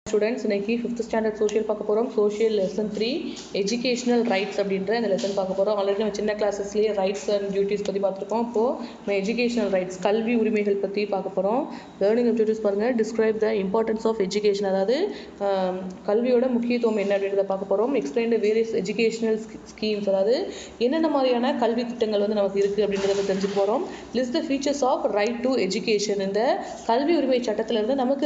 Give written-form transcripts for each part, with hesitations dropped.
Students இன்னைக்கு 5th standard social பார்க்க போகிறோம். சோஷியல் லெசன் 3 எஜுகேஷனல் ரைட்ஸ் அப்படின்ற இந்த லெசன் பார்க்க போகிறோம். ஆல்ரெடி நம்ம சின்ன கிளாஸஸ்லேயே ரைட்ஸ் அண்ட் டியூட்டிஸ் பற்றி பார்த்துருக்கோம். இப்போது நம்ம எஜுகேஷனல் ரைட்ஸ் கல்வி உரிமைகள் பற்றி பார்க்க போகிறோம். லேர்னிங் அப்ஜெக்டிவ்ஸ் பாருங்கள். Describe the importance of education, அதாவது கல்வியோட முக்கியத்துவம் என்ன அப்படின்றத பார்க்க போகிறோம். Explain the various educational schemes, அதாவது என்னென்ன மாதிரியான கல்வி திட்டங்கள் வந்து நமக்கு இருக்குது அப்படின்றத தெரிஞ்சுக்க போகிறோம். List the features of right to education, இந்த கல்வி உரிமை சட்டத்திலிருந்து நமக்கு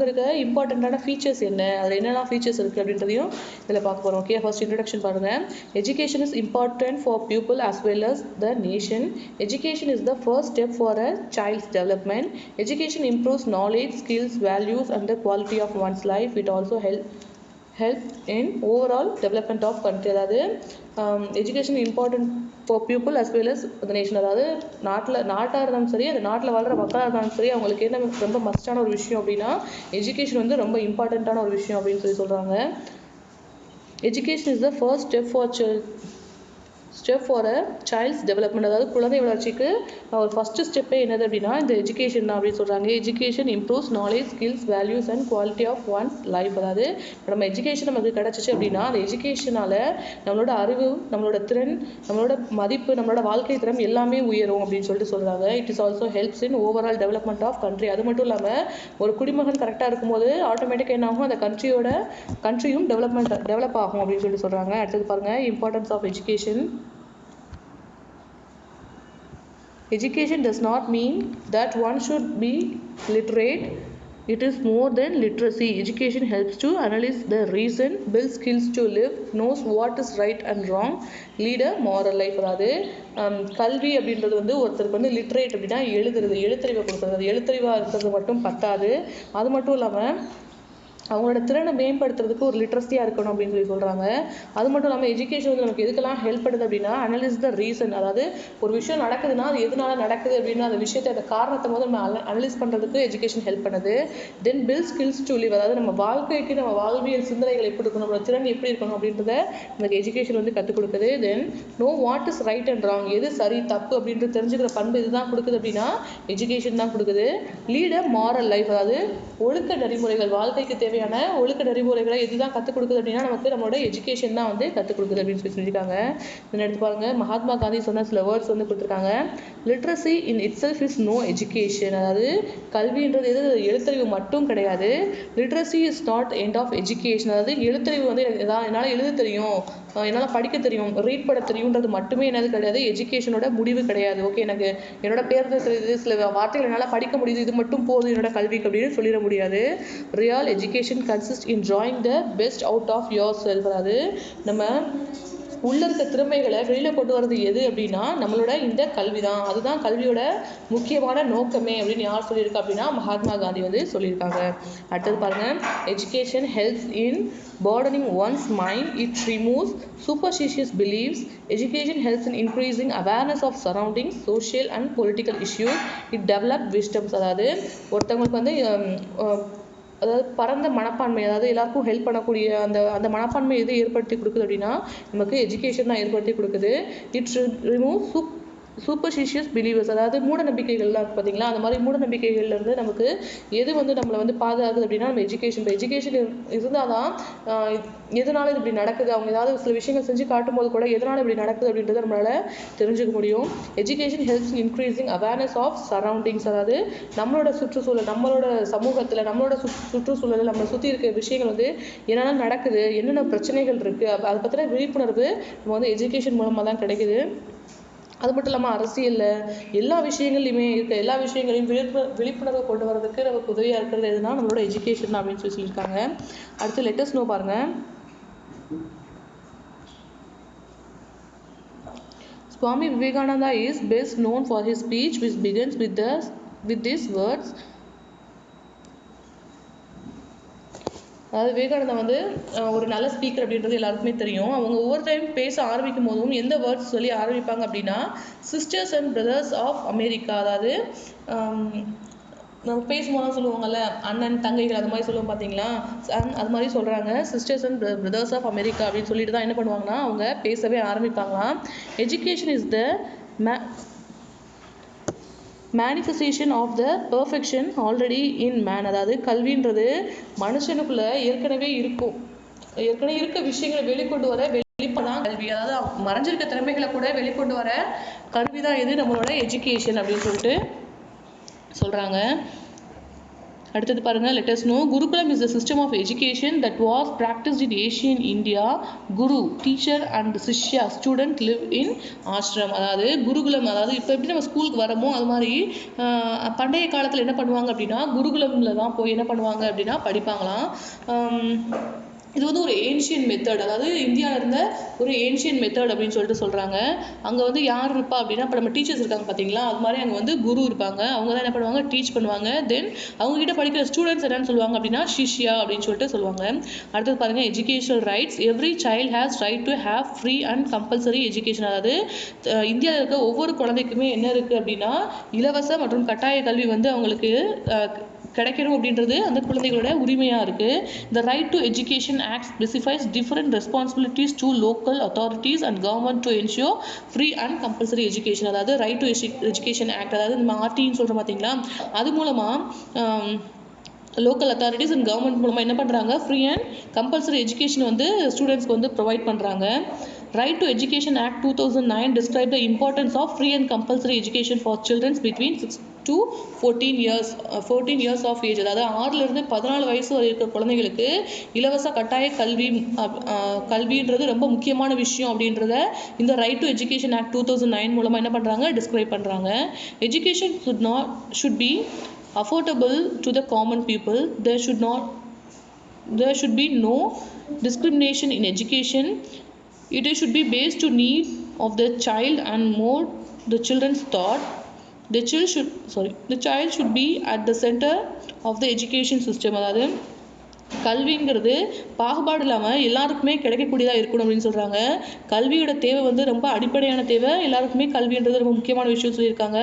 இருக்க இம்பார்ட்டண்ட்டான ஃபீச்சர்ஸ் என்ன, அதில் என்னெல்லாம் ஃபீச்சர்ஸ் இருக்குது அப்படின்றதையும் இதில் பார்க்க போகிறோம். ஓகே, ஃபர்ஸ்ட் இன்ட்ரடக்ஷன் பாருங்கள். Education is important for people as well as the nation. Education is the first step for a child's development. Education improves knowledge, skills, values and the quality of one's life. It also help in overall development of country. அதாவது education important for people as well as the nation, அதாவது நாட்டாக இருந்தாலும் சரி, அந்த நாட்டில் வாழ்கிற மக்களாக இருந்தாலும் சரி, அவங்களுக்கு என்ன ரொம்ப மஸ்டான ஒரு விஷயம் அப்படின்னா எஜுகேஷன் வந்து ரொம்ப இம்பார்ட்டண்ட்டான ஒரு விஷயம் அப்படின்னு சொல்கிறாங்க. Education is the first step for a child's development, அதாவது குழந்தை வளர்ச்சிக்கு ஒரு ஃபஸ்ட்டு ஸ்டெப்பே என்னது அப்படின்னா இந்த எஜுகேஷன் தான் அப்படின்னு சொல்கிறாங்க. Education improves knowledge, skills, values and quality of one's life, அதாவது நம்ம எஜுகேஷன் நமக்கு கிடச்சிச்சு அப்படின்னா அந்த எஜுகேஷனால் நம்மளோட அறிவு, நம்மளோட திறன், நம்மளோட மதிப்பு, நம்மளோட வாழ்க்கை திறம் எல்லாமே உயரும் அப்படின்னு சொல்கிறாங்க. It is also helps in overall development of country. அது மட்டும் இல்லாமல் ஒரு குடிமகன் கரெக்டாக இருக்கும்போது ஆட்டோமேட்டிக்காக என்ன ஆகும், அந்த கண்ட்ரியும் டெவலப் ஆகும் அப்படின்னு சொல்கிறாங்க. அடுத்தது பாருங்கள், importance of education. Education does not mean that one should be literate. It is more than literacy. Education helps to analyze the reason, build skills to live, knows what is right and wrong, lead a moral life. அதாவது கல்வி அப்படின்றது வந்து ஒருத்தருக்கு வந்து literate அப்படின்னா எழுத்தறிவை கொடுக்குறது. எழுத்தறிவாக இருக்கிறது மட்டும் பத்தாது, அது மட்டும் இல்லாமல் அவங்களோட திறனை மேம்படுத்துறதுக்கு ஒரு லிட்ரஸியாக இருக்கணும் அப்படின்னு சொல்கிறாங்க. அது மட்டும் இல்லாமல் எஜுகேஷன் வந்து நமக்கு எதுக்கெல்லாம் ஹெல்ப் பண்ணுது அப்படின்னா அனலைஸ் த ரீசன், அதாவது ஒரு விஷயம் நடக்குதுன்னா அது எதனால நடக்குது அப்படின்னு அந்த விஷயத்தை, அந்த காரணத்தை வந்து நம்ம அனலைஸ் பண்ணுறதுக்கு எஜுகேஷன் ஹெல்ப் பண்ணுது. தென் பில்ட் ஸ்கில்ஸ் டு லிவ், அதாவது நம்ம வாழ்க்கைக்கு நம்ம வாழ்வியல் சிந்தனைகள் எப்படி இருக்கணும், நம்மளோட திறன் எப்படி இருக்கணும் அப்படின்றத நமக்கு எஜுகேஷன் வந்து கற்றுக் கொடுக்குது. Then know what is right and wrong, எது சரி தப்பு அப்படின்றது தெரிஞ்சுக்கிற பண்பு இதுதான் கொடுக்குது அப்படின்னா எஜுகேஷன் தான் கொடுக்குது. லீட் அ மாரல் லைஃப், அதாவது ஒழுக்க நெறிமுறைகள், வாழ்க்கைக்கு தேவையான ஒழுக்க நெறிமுறைகளை எதுதான் கற்றுக் கொடுக்குது அப்படின்னா நமக்கு நம்மளோட எஜுகேஷன் தான் வந்து கற்றுக் கொடுக்குது அப்படின்னு சொல்லியிருக்காங்க. இதை எடுத்து பாருங்க, மகாத்மா காந்தி சொன்ன சில வேர்ட்ஸ் வந்து கொடுத்துருக்காங்க. Literacy in itself is no education, அதாவது கல்வின்றது எது எழுத்தறிவு மட்டும் கிடையாது. Literacy is not end of education, அதாவது எழுத்தறிவு வந்து என்னால் எழுத தெரியும், என்னால் படிக்க தெரியும், ரீட் பண்ண தெரியுன்றது மட்டுமே என்னது கிடையாது, எஜுகேஷனோட முடிவு கிடையாது. ஓகே, எனக்கு என்னோட பேர் தெரியுது, சில வார்த்தைகள் என்னால் படிக்க முடியுது, இது மட்டும் போதும் என்னோட கல்விக்கு அப்படின்னு சொல்லிட முடியாது. Real education consist in drawing the best out of yourself, அதாவது நம்ம உள்ள இருக்க திறமைகளை வெளியில் கொண்டு வரது எது அப்படின்னா நம்மளோட இந்த கல்வி தான். அதுதான் கல்வியோட முக்கியமான நோக்கமே அப்படின்னு யார் சொல்லியிருக்கா அப்படின்னா மகாத்மா காந்தி வந்து சொல்லியிருக்காங்க. அடுத்தது பாருங்க, education helps in broadening one's mind. It removes superstitious beliefs. Education helps in increasing awareness of surroundings, social and political issues. It develops wisdom, அதாவது ஒருத்தவங்களுக்கு வந்து அதாவது பரந்த மனப்பான்மை, அதாவது எல்லாருக்கும் ஹெல்ப் பண்ணக்கூடிய அந்த மனப்பான்மை எது ஏற்படுத்தி கொடுக்குது அப்படின்னா நமக்கு எஜுகேஷன் தான் ஏற்படுத்தி கொடுக்குது. இட் ரிமூவ் சூப்பர்ஸ்டிஷியஸ் பிலீவர்ஸ், அதாவது மூட நம்பிக்கைகள்லாம் இருக்குது பார்த்தீங்களா, அந்த மாதிரி மூட நம்பிக்கைகள்லேருந்து நமக்கு எது வந்து நம்மளை வந்து பாதுகாக்குது அப்படின்னா நம்ம எஜுகேஷன் இருந்தால் தான் எதனால இது இப்படி நடக்குது, அவங்க ஏதாவது சில விஷயங்கள் செஞ்சு காட்டும் போது கூட எதனால் இப்படி நடக்குது அப்படின்றத நம்மளால் தெரிஞ்சுக்க முடியும். Education helps in increasing awareness of surroundings, அதாவது நம்மளோட சுற்றுச்சூழல், நம்மளோட சமூகத்தில், நம்மளோட சுற்றுச்சூழலில் நம்மளை சுற்றி இருக்க விஷயங்கள் வந்து என்னென்ன நடக்குது, என்னென்ன பிரச்சனைகள் இருக்குது, அதை பற்றின விழிப்புணர்வு நம்ம வந்து எஜுகேஷன் மூலமாக தான் கிடைக்குது. அது மட்டும் இல்லாமல் அரசியலில் எல்லா விஷயங்கள்லையுமே இருக்க எல்லா விஷயங்களையும் விழிப்புணர்வு கொண்டு வரதுக்கு நமக்கு உதவியாக இருக்கிறது எதுனா நம்மளோட எஜுகேஷன் அப்படின்னு சொல்லியிருக்காங்க. அடுத்து லெட்டர்ஸ் நோ பாருங்க. Swami Vivekananda is best known for his speech which begins with these words. அதாவது விவேகானந்தா வந்து ஒரு நல்ல ஸ்பீக்கர் அப்படின்றது எல்லாருக்குமே தெரியும். அவங்க ஒவ்வொரு டைம் பேச ஆரம்பிக்கும் போதும் எந்த வேர்ட்ஸ் சொல்லி ஆரம்பிப்பாங்க அப்படின்னா sisters and brothers of America, அதாவது நம்ம பேசும்போது சொல்லுவாங்கல்ல அண்ணன் தங்கைகள், அது மாதிரி சொல்லுவோம் பார்த்தீங்களா, அது மாதிரி சொல்கிறாங்க. Sisters and brothers of America அப்படின்னு சொல்லிட்டு தான் என்ன பண்ணுவாங்கன்னா அவங்க பேசவே ஆரம்பிப்பாங்களாம். Education is the manifestation of the perfection already in man. அதாவது கல்வின்றது மனுஷனுக்குள்ள ஏற்கனவே இருக்க விஷயங்களை வெளிக்கொண்டு வர வெளிப்பதான் கல்வி. அதாவது மறைஞ்சிருக்க திறமைகளை கூட வெளிக்கொண்டு வர கல்வி தான் எது, நம்மளோட எஜுகேஷன் அப்படின்னு சொல்லிட்டு சொல்றாங்க. அடுத்தது பாருங்க, let us know Gurukulam is the system of education that was practiced in ancient India. Guru, teacher and Shishya, student live in ashram. அதாவது குருகுலம், அதாவது இப்போ எப்படி நம்ம ஸ்கூலுக்கு வரமோ அது மாதிரி பண்டைய காலத்தில் என்ன பண்ணுவாங்க அப்படின்னா குருகுலம்ல தான் போய் என்ன பண்ணுவாங்க அப்படின்னா படிப்பாங்களாம். இது வந்து ஒரு ஏன்ஷியன் மெத்தட், அதாவது இந்தியாவில் இருந்த ஒரு ஏன்ஷியன் மெத்தட் அப்படின்னு சொல்லிட்டு சொல்கிறாங்க. அங்கே வந்து யார் இருப்பா அப்படின்னா, இப்போ நம்ம டீச்சர்ஸ் இருக்காங்க பார்த்தீங்களா, அது மாதிரி அங்கே வந்து குரு இருப்பாங்க. அவங்க தான் என்ன பண்ணுவாங்க, டீச் பண்ணுவாங்க. தென் அவங்ககிட்ட படிக்கிற ஸ்டூடெண்ட்ஸ் என்னன்னு சொல்லுவாங்க அப்படின்னா சிஷ்யா அப்படின்னு சொல்லிட்டு சொல்லுவாங்க. அடுத்தது பாருங்கள், educational rights. Every child has right to have free and compulsory education. அதாவது இந்தியாவில் இருக்க ஒவ்வொரு குழந்தைக்குமே என்ன இருக்குது அப்படின்னா இலவச மற்றும் கட்டாய கல்வி வந்து அவங்களுக்கு கிடைக்கணும் அப்படின்றது அந்த குழந்தைகளோட உரிமையாக இருக்குது. The right to education act specifies different responsibilities to local authorities and government to ensure free and compulsory education. அதாவது right to education act, அதாவது நம்ம ஆர்டின்னு சொல்கிறோம் பார்த்தீங்களா, அது மூலமாக லோக்கல் அத்தாரிட்டிஸ் அண்ட் கவர்மெண்ட் மூலமாக என்ன பண்ணுறாங்க, ஃப்ரீ அண்ட் கம்பல்சரி எஜுகேஷன் வந்து ஸ்டூடெண்ட்ஸ்க்கு வந்து ப்ரொவைட் பண்ணுறாங்க. Right to Education Act 2009 described the importance of free and compulsory education for children between 6 to 14 years of age. அதாவது 6லிருந்து 14 வயசு வரை இருக்கிற குழந்தைகளுக்கு இலவச கட்டாய கல்வின்றது ரொம்ப முக்கியமான விஷயம் அப்படின்றத இந்த ரைட் டு எஜுகேஷன் ஆக்ட் 2009 மூலமாக என்ன பண்ணுறாங்க, டிஸ்கிரைப் பண்ணுறாங்க. Education should be affordable to the common people. There should be no discrimination in education. It should be based to need of the child and more the children's thought. The child should be at the center of the education system. அதாவது கல்விங்கிறது பாகுபாடு இல்லாமல் எல்லாருக்குமே கிடைக்கக்கூடியதாக இருக்கணும் அப்படின்னு சொல்கிறாங்க. கல்வியோட தேவை வந்து ரொம்ப அடிப்படையான தேவை, எல்லாருக்குமே கல்வின்றது ரொம்ப முக்கியமான விஷயம் சொல்லியிருக்காங்க.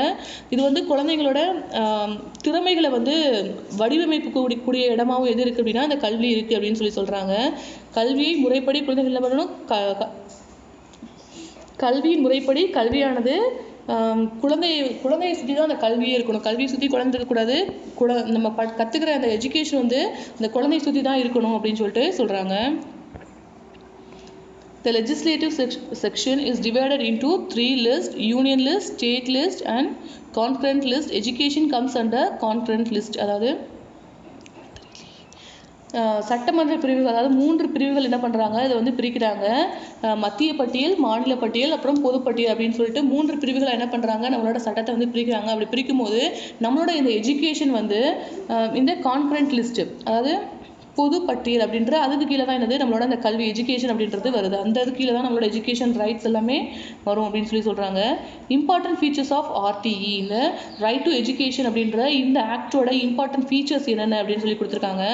இது வந்து குழந்தைங்களோட திறமைகளை வந்து வடிவமைப்பு கூடிய இடமாவும் எது இருக்குது அப்படின்னா அந்த கல்வி இருக்குது அப்படின்னு சொல்கிறாங்க. கல்வியை முறைப்படி குழந்தைகள் என்ன பண்ணணும், கல்வியின் முறைப்படி கல்வியானது குழந்தையை சுற்றி தான் அந்த கல்வியே இருக்கணும். கல்வியை சுற்றி குழந்தை இருக்கக்கூடாது. நம்ம கற்றுக்கிற அந்த எஜுகேஷன் வந்து அந்த குழந்தையை சுற்றி தான் இருக்கணும் அப்படின்னு சொல்லிட்டு சொல்கிறாங்க. The legislative section is divided into 3 lists: union list, state list and concurrent list. Education comes under concurrent list. அதாவது சட்டமன்ற பிரிவுகள், அதாவது 3 பிரிவுகள் என்ன பண்ணுறாங்க, இதை வந்து பிரிக்கிறாங்க. மத்திய பட்டியல், மாநில பட்டியல், அப்புறம் பொதுப்பட்டியல் அப்படின்னு சொல்லிட்டு 3 பிரிவுகளை என்ன பண்ணுறாங்க, நம்மளோட சட்டத்தை வந்து பிரிக்கிறாங்க. அப்படி பிரிக்கும் போது நம்மளோட இந்த எஜுகேஷன் வந்து இந்த கான்கரண்ட் லிஸ்ட்டு, அதாவது பொது பட்டியல் அப்படின்ற அதுக்கு கீழே தான் என்னது நம்மளோட அந்த கல்வி எஜுகேஷன் அப்படின்றது வருது. அந்த அது கீழே தான் நம்மளோட எஜுகேஷன் ரைட்ஸ் எல்லாமே வரும் அப்படின்னு சொல்கிறாங்க. இம்பார்ட்டன்ட் ஃபீச்சர்ஸ் ஆஃப் ஆர்டிஇ, இந்த ரைட் டு எஜுகேஷன் அப்படின்ற இந்த ஆக்டோட இம்பார்ட்டன்ட் ஃபீச்சர்ஸ் என்னென்ன அப்படின்னு சொல்லி கொடுத்துருக்காங்க.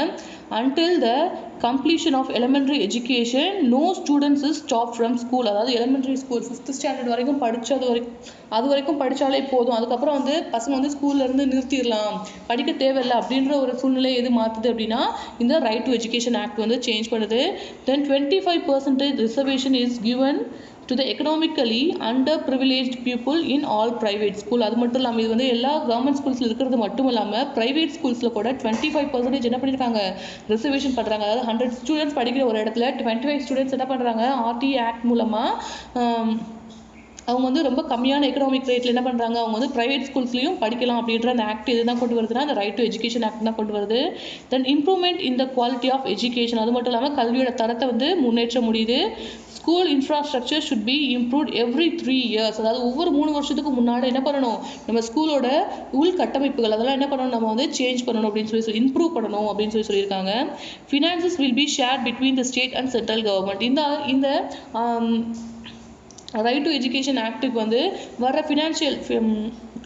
Until the completion of elementary education, no students is stopped from school. அதாவது elementary school 5th standard வரைக்கும் அது வரைக்கும் படித்தாலே போதும், அதுக்கப்புறம் வந்து பசங்க வந்து ஸ்கூல்லேருந்து நிறுத்திடலாம், படிக்க தேவையில்லை அப்படின்ற ஒரு சூழ்நிலை எது மாற்றுது அப்படின்னா இந்த ரைட் டு எஜுகேஷன் ஆக்ட் வந்து சேஞ்ச் பண்ணுது. Then 25% reservation is given to the economically underprivileged people in all private school. அது மட்டும் இல்லாமல் இது வந்து எல்லா கவர்மெண்ட் ஸ்கூல்ஸில் இருக்கிறது மட்டும் இல்லாமல் ப்ரைவேட் ஸ்கூல்ஸில் கூட 25% என்ன பண்ணியிருக்காங்க, ரிசர்வேஷன் பண்ணுறாங்க. அதாவது 100 ஸ்டூடெண்ட்ஸ் படிக்கிற ஒரு இடத்துல 25 ஸ்டூடெண்ட்ஸ் என்ன பண்ணுறாங்க, ஆர்டிஇ ஆக்ட் மூலமாக அவங்க வந்து ரொம்ப கம்மியான எக்கனாமிக் ரேட்டில் என்ன பண்ணுறாங்க, அவங்க வந்து ப்ரைவேட் ஸ்கூல்ஸ்லையும் படிக்கலாம் அப்படின்ற அந்த ஆக்ட் எது தான் கொண்டு வருதுன்னா அந்த ரைட் டு எஜுகேஷன் ஆக்ட் தான் கொண்டு வருது. Then improvement in the quality of education, அது மட்டும் இல்லாமல் கல்வியோட தரத்தை வந்து முன்னேற்ற முடியுது. School infrastructure should be improved every 3 years. அதாவது ஒவ்வொரு 3 வருஷத்துக்கு முன்னாடி என்ன பண்ணணும், நம்ம ஸ்கூலோட உள்கட்டமைப்புகள் அதெல்லாம் என்ன பண்ணணும், நம்ம வந்து சேஞ்ச் பண்ணணும் அப்படின்னு சொல்லி இம்ப்ரூவ் பண்ணணும் அப்படின்னு சொல்லியிருக்காங்க. Finances will be share between the state and central government. இந்த ரைட் டு எஜுகேஷன் ஆக்டுக்கு வந்து வர ஃபினான்ஷியல்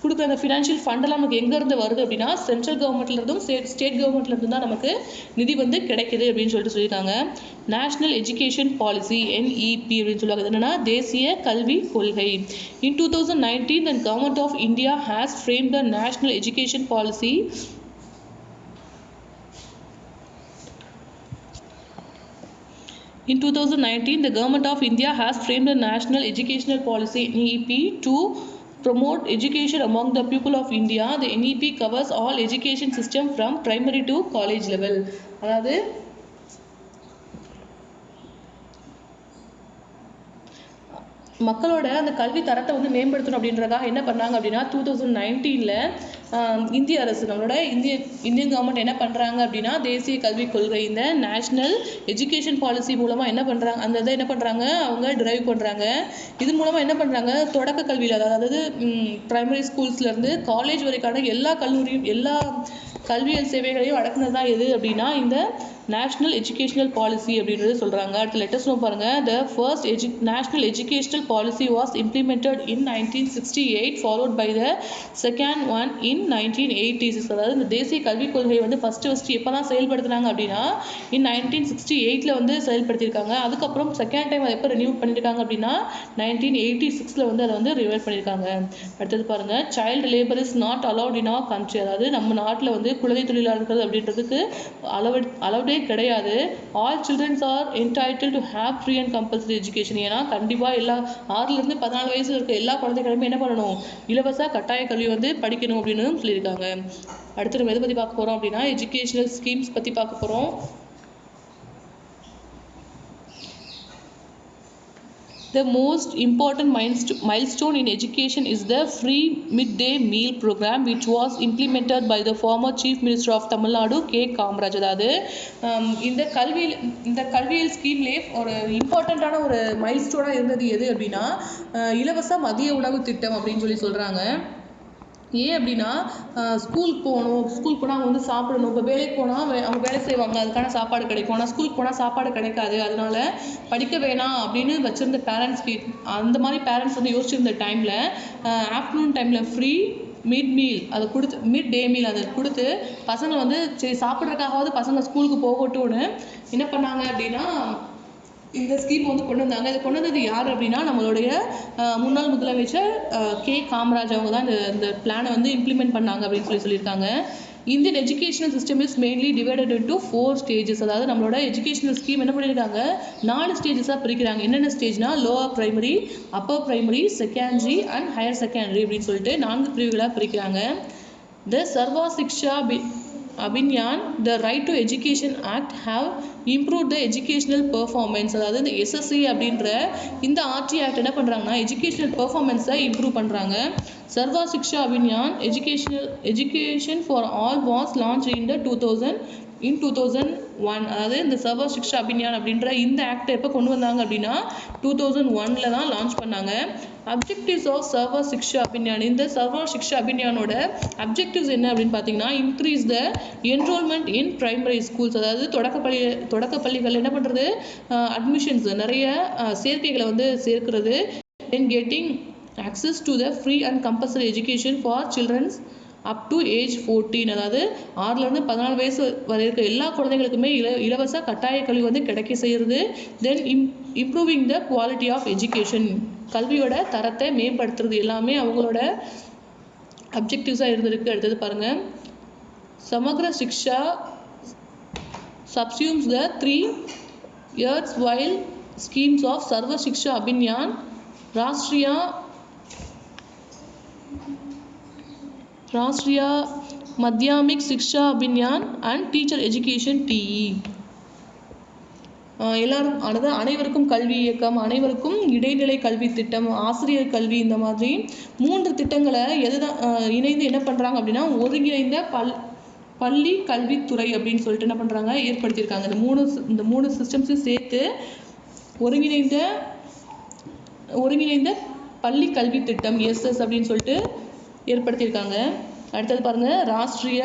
கொடுக்குற அந்த ஃபினான்ஷியல் ஃபண்டெல்லாம் நமக்கு எங்கேருந்து வருது அப்படின்னா சென்ட்ரல் கவர்மெண்ட்லேருந்தும் ஸ்டேட் கவர்மெண்ட்லேருந்து தான் நமக்கு நிதி வந்து கிடைக்குது அப்படின்னு சொல்லியிருக்காங்க. நேஷ்னல் எஜுகேஷன் பாலிசி NEP அப்படின்னு சொல்லுவாங்க. என்னன்னா தேசிய கல்வி கொள்கை. In 2019 the government of India has framed the national education policy. In 2019, the Government of India has framed a National Educational Policy (NEP) to promote education among the people of India. The NEP covers all education system from primary to college level. அதாவது மக்களோட அந்த கல்வி தரத்தை வந்து மேம்படுத்தணும் அப்படின்றதுக்காக என்ன பண்ணாங்க அப்படின்னா 2019 இந்திய அரசு நம்மளோட இந்தியன் கவர்மெண்ட் என்ன பண்ணுறாங்க அப்படின்னா தேசிய கல்விக் கொள்கை இந்த நேஷ்னல் எஜுகேஷன் பாலிசி மூலமாக என்ன பண்ணுறாங்க அந்த இதை என்ன பண்ணுறாங்க அவங்க டிரைவ் பண்ணுறாங்க. இது மூலமாக என்ன பண்ணுறாங்க தொடக்க கல்வியில் அதாவது பிரைமரி ஸ்கூல்ஸ்லேருந்து காலேஜ் வரைக்கான எல்லா கல்லூரியும் எல்லா கல்வியல் சேவைகளையும் அடக்குனது தான் எது அப்படின்னா இந்த நேஷ்னல் எஜுகேஷனல் பாலிசி அப்படின்றது சொல்கிறாங்க. அடுத்த லெட்டர்ஸ் பாருங்க. The first national educational policy was implemented in 1968 followed by the second one in 1986. அதாவது இந்த தேசிய கல்விக் கொள்கையை வந்து ஃபர்ஸ்ட் எப்போ தான் செயல்படுத்தினாங்க அப்படின்னா in 1968 வந்து செயல்படுத்தியிருக்காங்க. அதுக்கப்புறம் செகண்ட் டைம் அதை எப்போ ரினியூ பண்ணியிருக்காங்க அப்படின்னா 1986 வந்து அதை வந்து ரிவைவ் பண்ணியிருக்காங்க. அடுத்தது பாருங்க. Child labour is not allowed in our country. அதாவது நம்ம நாட்டில் வந்து குழந்தை தொழிலாளர்கள் அப்படின்றதுக்கு அலவுடே கிடையாது. All childrens are entitle to have free and compulsory education. ஏன்னா கண்டிப்பாக எல்லா 6லேருந்து 14 வயசுல இருக்க எல்லா குழந்தைகளுமே என்ன பண்ணணும் இலவச கட்டாய கல்வி வந்து படிக்கணும் அப்படின்னு சொல்லியிருக்காங்க. அடுத்து நம்ம எதை பற்றி பார்க்க போகிறோம் அப்படின்னா எஜுகேஷனல் ஸ்கீம்ஸ் பற்றி பார்க்க போகிறோம். The most important milestone in education is the free midday meal program which was implemented by the former Chief Minister of Tamil Nadu K. Kamaraj. அதாவது இந்த கல்வியல் ஸ்கீம்லேயே ஒரு இம்பார்ட்டண்ட்டான ஒரு மைல்ஸ்டோனாக இருந்தது எது அப்படின்னா இலவச மதிய உணவு திட்டம் அப்படின்னு சொல்கிறாங்க. ஏன் அப்படின்னா ஸ்கூலுக்கு போனால் அவங்க வந்து சாப்பிடணும். இப்போ வேலைக்கு போனால் அவங்க வேலை செய்வாங்க, அதுக்கான சாப்பாடு கிடைக்கும். ஆனால் ஸ்கூலுக்கு போனால் சாப்பாடு கிடைக்காது, அதனால படிக்க வேணாம் அப்படின்னு வச்சுருந்த பேரண்ட்ஸ்க்கு அந்த மாதிரி பேரண்ட்ஸ் வந்து யோசிச்சிருந்த டைமில் ஆஃப்டர்நூன் டைமில் ஃப்ரீ மிட் டே மீல் அதை கொடுத்து பசங்க வந்து சரி சாப்பிட்றதுக்காகவாவது பசங்க ஸ்கூலுக்கு போகட்டும்னு என்ன பண்ணாங்க அப்படின்னா இந்த ஸ்கீம் வந்து கொண்டு வந்தாங்க. இது கொண்டு வந்தது யார் அப்படின்னா நம்மளுடைய முன்னாள் முதலமைச்சர் கே காமராஜ் அவங்க தான் இந்த பிளானை வந்து இம்ப்ளிமெண்ட் பண்ணாங்க அப்படின்னு சொல்லியிருக்காங்க. Indian educational system is mainly divided into 4 stages. அதாவது நம்மளோட எஜுகேஷனல் ஸ்கீம் என்ன பண்ணியிருக்காங்க 4 ஸ்டேஜஸாக பிரிக்கிறாங்க. என்னென்ன ஸ்டேஜ்னா lower primary, upper primary, secondary and higher secondary அப்படின்னு சொல்லிட்டு 4 பிரிவுகளாக பிரிக்கிறாங்க. த சர்வா சிக்ஷா Abhinyan, the Right to Education Act have improved the educational performance. அதாவது இந்த SSC அப்படின்ற இந்த RT ஆக்ட் என்ன பண்ணுறாங்கன்னா எஜுகேஷனல் பெர்ஃபார்மன்ஸை இம்ப்ரூவ் பண்ணுறாங்க. Sarva Shiksha Abhiyan education for all was launch in 2001. அதாவது இந்த சர்வா சிக்ஷா அபியான் அப்படின்ற இந்த ஆக்டை எப்போ கொண்டு வந்தாங்க அப்படின்னா 2001 தான் லான்ச் பண்ணாங்க. அப்ஜெக்டிவ்ஸ் ஆஃப் சர்வா சிக்ஷா அபியான். இந்த சர்வா சிக்ஷா அபியானோட அப்ஜெக்டிவ்ஸ் என்ன அப்படின்னு பார்த்தீங்கன்னா increase the enrolment in primary schools. அதாவது தொடக்கப்பள்ளிகள் என்ன பண்ணுறது அட்மிஷன்ஸ் நிறைய சேர்க்கைகளை வந்து சேர்க்கிறது. தென் getting access to the free and compulsory education for children up to age 14. அதாவது 6லேருந்து 14 வயசு வரை இருக்க எல்லா குழந்தைகளுக்குமே இலவச கட்டாய கல்வி வந்து கிடைக்க செய்கிறது. Then improving the quality of education. கல்வியோட தரத்தை மேம்படுத்துறது எல்லாமே அவங்களோட அப்ஜெக்டிவ்ஸாக இருந்திருக்கு. அடுத்தது பாருங்கள். சமக்ர சிக்ஷா subsumes the 3 years while schemes of Sarva Shiksha Abhinyan, Rashtriya Madhyamik Shiksha Abhinyan and Teacher Education TE. எல்லாரும் அதாவது அனைவருக்கும் கல்வி இயக்கம், அனைவருக்கும் இடைநிலை கல்வி திட்டம், ஆசிரியர் கல்வி, இந்த மாதிரி 3 திட்டங்களை இணைந்து என்ன பண்ணுறாங்க அப்படின்னா ஒருங்கிணைந்த பள்ளி கல்வித்துறை அப்படின்னு சொல்லிட்டு என்ன பண்ணுறாங்க ஏற்படுத்தியிருக்காங்க. இந்த மூணு சிஸ்டம்ஸையும் சேர்த்து ஒருங்கிணைந்த பள்ளி கல்வி திட்டம் எஸ்எஸ் அப்படின்னு சொல்லிட்டு ஏற்படுத்தியிருக்காங்க. அடுத்தது பாருங்கள். ராஷ்ட்ரிய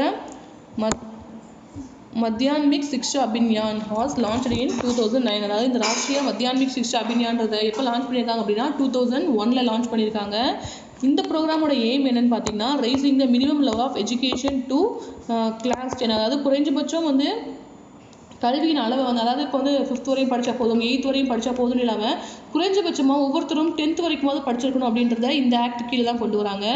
மத்தியான்மிக் சிக்ஷா அபியான் வாஸ் லான்ச்டு இன் 2009. அதாவது இந்த ராஷ்ட்ரிய மத்தியான்மிக் சிக்ஷா அபியான்றதை எப்போ லான்ச் பண்ணியிருக்காங்க அப்படின்னா 2001 லான்ச் பண்ணியிருக்காங்க. இந்த ப்ரோக்ராமோட எய்ம் என்னன்னு பார்த்தீங்கன்னா raising the minimum level of education to class 10. அதாவது குறைஞ்சபட்சம் வந்து கல்வியின் அளவை வந்து அதாவது இப்போ வந்து 5th வரையும் படித்தா போதும் 8th வரையும் படித்தா போதும்னு இல்லாமல் குறைஞ்சபட்சமாக ஒவ்வொருத்தரும் 10th வரைக்குமாவது படிச்சிருக்கணும் அப்படின்றத இந்த ஆக்ட் கீழே தான் கொண்டு வராங்க.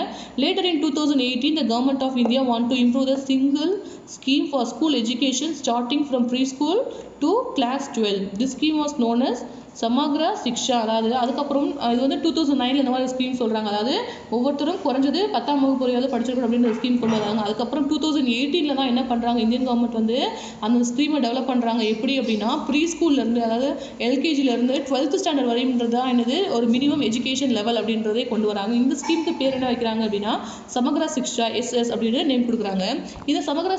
Later in 2018 the government of India want to improve the single scheme for school education starting from preschool to class 12. This scheme was known as Samagra Shiksha. அதாவது அதுக்கப்புறம் இது வந்து 2009 இந்த மாதிரி ஸ்கீம் சொல்கிறாங்க. அதாவது ஒவ்வொருத்தரும் குறைஞ்சது 10ஆம் வகுப்பு வரையாவது படிச்சிருக்கணும் அப்படின்ற ஒரு ஸ்கீம் கொண்டு வராங்க. அதுக்கப்புறம் 2018 தான் என்ன பண்ணுறாங்க, இந்தியன் கவர்மெண்ட் வந்து அந்த ஸ்கீமை டெவலப் பண்ணுறாங்க. எப்படி அப்படின்னா ப்ரீ ஸ்கூல்லேருந்து அதாவது எல்கேஜிலேருந்து 12th ஸ்டாண்டர்ட் வரையும்ன்றது தான் என்னது ஒரு மினிமம் எஜுகேஷன் லெவல் அப்படின்றதே கொண்டு வராங்க. இந்த ஸ்கீமுக்கு பேர் என்ன வைக்கிறாங்க அப்படின்னா சமக்ரா சிக்ஷா SS அப்படின்னு நேம் கொடுக்குறாங்க. இந்த சமக்ரா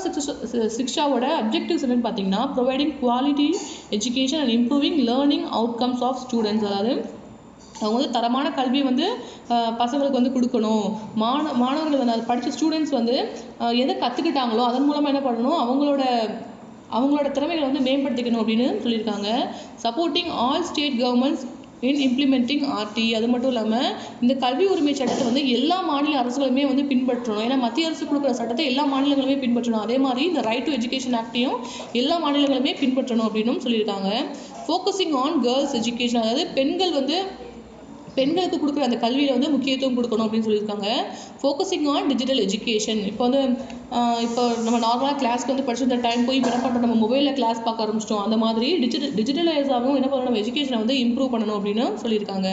சிக்ஷாவோட அப்ஜெக்டிவ்ஸ் என்னன்னு பார்த்தீங்கன்னா providing quality education and improving learning outcomes of students. அதாவது அவங்க வந்து தரமான கல்வி வந்து பசங்களுக்கு வந்து கொடுக்கணும். மாணவர்கள் வந்து அதை படித்த ஸ்டூடெண்ட்ஸ் வந்து எதை கற்றுக்கிட்டாங்களோ அதன் மூலமாக என்ன பண்ணணும், அவங்களோட திறமைகளை வந்து மேம்படுத்திக்கணும் அப்படின்னு சொல்லியிருக்காங்க. சப்போர்ட்டிங் ஆல் ஸ்டேட் கவர்மெண்ட்ஸ் இன் இம்ப்ளிமெண்டிங் RT. அது மட்டும் இல்லாமல் இந்த கல்வி உரிமை சட்டத்தை வந்து எல்லா மாநில அரசுகளுமே வந்து பின்பற்றணும். ஏன்னா மத்திய அரசு கொடுக்குற சட்டத்தை எல்லா மாநிலங்களுமே பின்பற்றணும். அதே மாதிரி இந்த ரைட் டு எஜுகேஷன் ஆக்டையும் எல்லா மாநிலங்களுமே பின்பற்றணும் அப்படின்னு சொல்லியிருக்காங்க. Focusing on girls education. அதாவது பெண்களுக்கு கொடுக்குற அந்த கல்வியில் வந்து முக்கியத்துவம் கொடுக்கணும் அப்படின்னு சொல்லியிருக்காங்க. Focusing on digital education. இப்போ வந்து இப்போ நம்ம நார்மலாக கிளாஸ்க்கு வந்து படிச்சிருந்த டைம் போய் என்ன பண்ணுறோம், நம்ம மொபைலில் கிளாஸ் பார்க்க ஆரம்பிச்சிட்டோம். அந்த மாதிரி டிஜிட்டலைஸ் ஆகவும் என்ன பண்ணணும், நம்ம எஜுகேஷனை வந்து இம்ப்ரூவ் பண்ணணும் அப்படின்னு சொல்லியிருக்காங்க.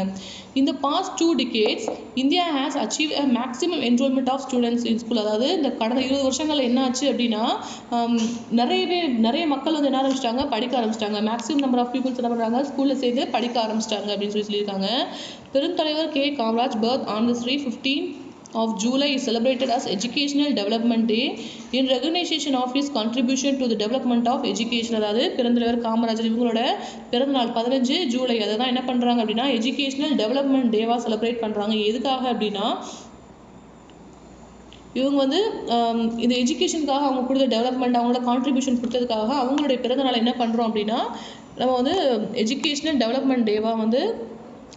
இந்த past 2 decades India has achieve a maximum enrolment of students in school. அதாவது இந்த கடந்த 20 வருஷங்களில் என்ன ஆச்சு அப்படின்னா நிறைய மக்கள் வந்து என்ன ஆரம்பிச்சிட்டாங்க, படிக்க ஆரம்பிச்சிட்டாங்க. மேக்ஸிமம் நம்பர் ஆஃப் பீப்புள்ஸ் என்ன பண்ணுறாங்க, ஸ்கூலில் சேர்ந்து படிக்க ஆரம்பிச்சிட்டாங்க அப்படின்னு சொல்லியிருக்காங்க. பெருந்தலைவர் K. Kamaraj birth on this 15th of July is celebrated as Educational Development Day in recognition of his contribution to the development of education. அதாவது பெருந்தலைவர் காமராஜர் இவங்களோட பிறந்தநாள் 15 ஜூலை. அதை தான் என்ன பண்ணுறாங்க அப்படின்னா எஜுகேஷனல் டெவலப்மெண்ட் டேவாக செலிப்ரேட் பண்ணுறாங்க. எதுக்காக அப்படின்னா இவங்க வந்து இந்த எஜுகேஷனுக்காக அவங்க கொடுத்த டெவலப்மெண்ட் அவங்களோட கான்ட்ரிபியூஷன் கொடுத்ததுக்காக அவங்களுடைய பிறந்தநாள் என்ன பண்ணுறோம் அப்படின்னா நம்ம வந்து எஜுகேஷனல் டெவலப்மெண்ட் டேவாக வந்து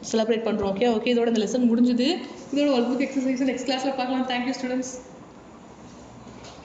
செலிப்ரேட் பண்ணுறோம். ஓகே இதோட இந்த லெசன் முடிஞ்சுது. இதோட ஒர்க் புக் எக்ஸசைஸ் நெக்ஸ்ட் கிளாஸில் பார்க்கலாம். Thank you students.